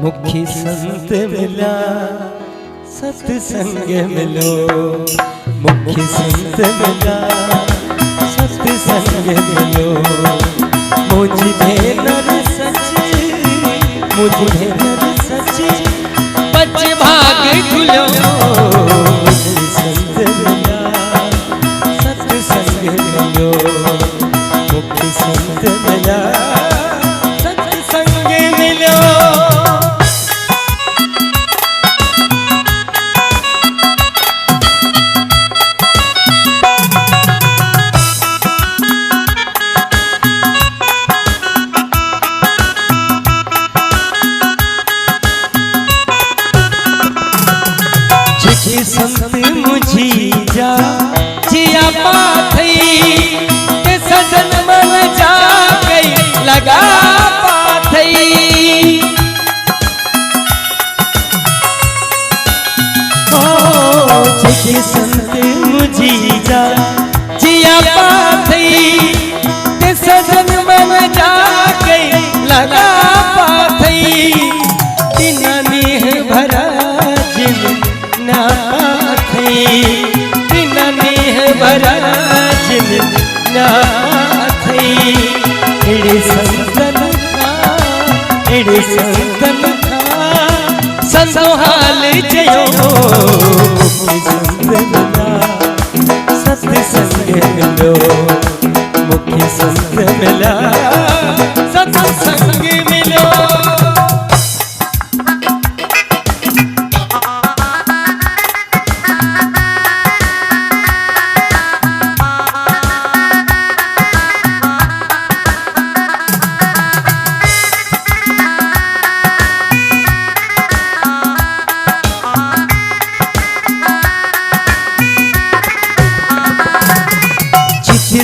मुखी संत मिला सत्संग मिलो, मुखी संत मिला सत्संग मिलो। मुझे भेनर सची, मुझे भेनर सची बच भाग खुलो। मुखी संत मिला सत्संग मिलो, मुखी संत मिला सत्संग मिलो। संत मुझी जा जिया पाथई ते सजन मन जा गई लगा पाथई। ओ जिकी संत मुझी जा जिया पाथई ते सजन मन जा गई लगा पाथई। बिना नेह भरा जिन ना थई, बिना नेह भरा जिन ना थई। एड़े संतन का, एड़े संतन का संतो हाल जयो। मुखी संत मिला सत्संग मिलो, मुखी संत मिला सत्संग मिलो।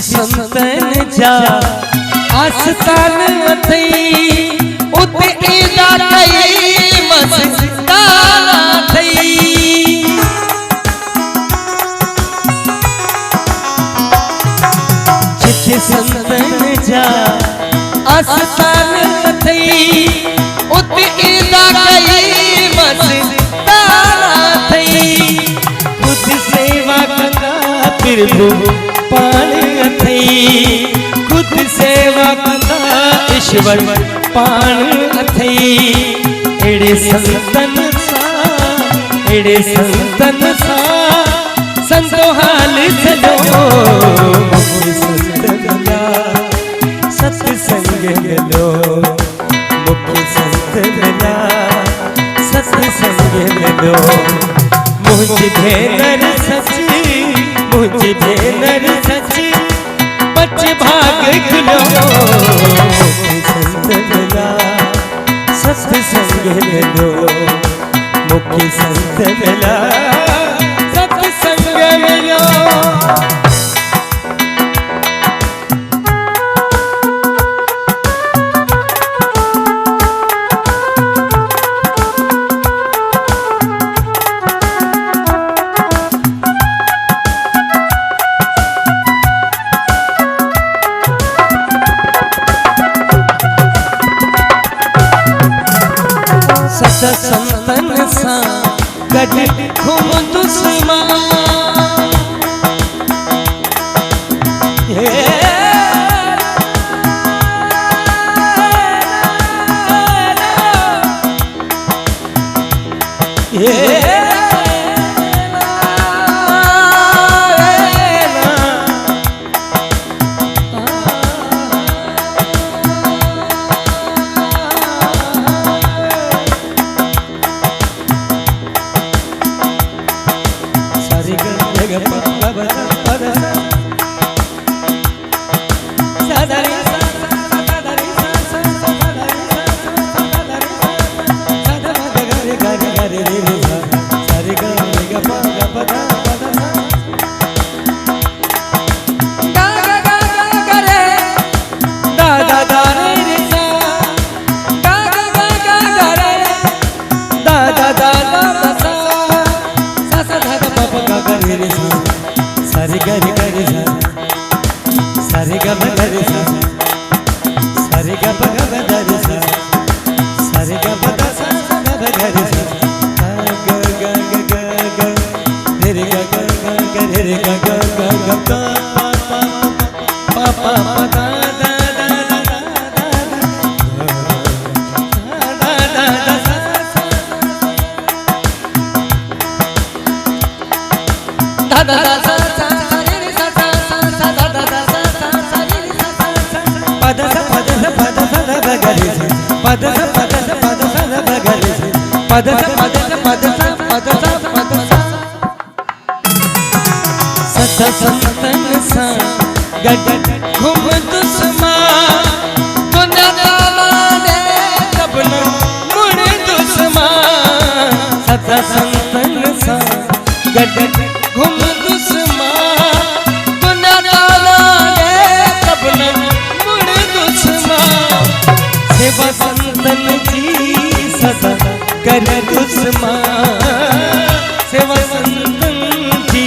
संतन जा आस्थान अथई उते ईदा कई मस्ताना थई। जिथे संतन जा आस्थान अथई उते ईदा कई मस्ताना थई। खुद सेवा कंदा प्रभु पाण अथई, खुद सेवा कंदा ईश्वर पाण अथई। एड़े संतन सा, एड़े संतन सा संतो हाल चलो। मुखी संत मिला सत्संग मिलो, मुखी संत मिला सत्संग मिलो। मुझे भेनर सची, मुझे भेनर सची बच भाग खुलो। मुखी संत मिला सत्संग मिलो, मुखी संत मिला सत्संग मिलो। संतन सा गड घुम दुश्मन, रे रे रे मदसा मदसा मदसा मदसा मदसा सदा संतन सा गड घूम दुश्मा तो न जाने कब न मुड़ दुश्मा सदा संतन सा गड घूम दुश्मा तो न जाने कब न मुड़ दुश्मा सेवा संतन जी सदा कर दुश्मा सेवा संतन जी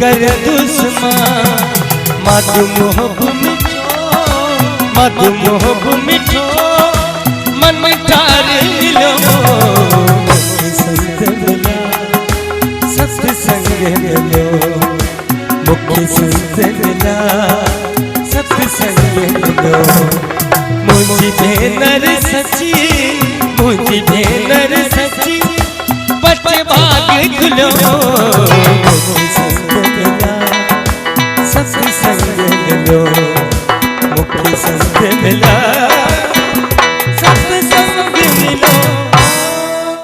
कर दुश्मा मधु मोह मिठो मधु मोह मिठो मन मिठार मिलो संत मिला सत्संग मिलो मुख्य संत मिला सत्संग मिलो मुझी भेनर सची मुझी भेनर सची बट भाग खुलो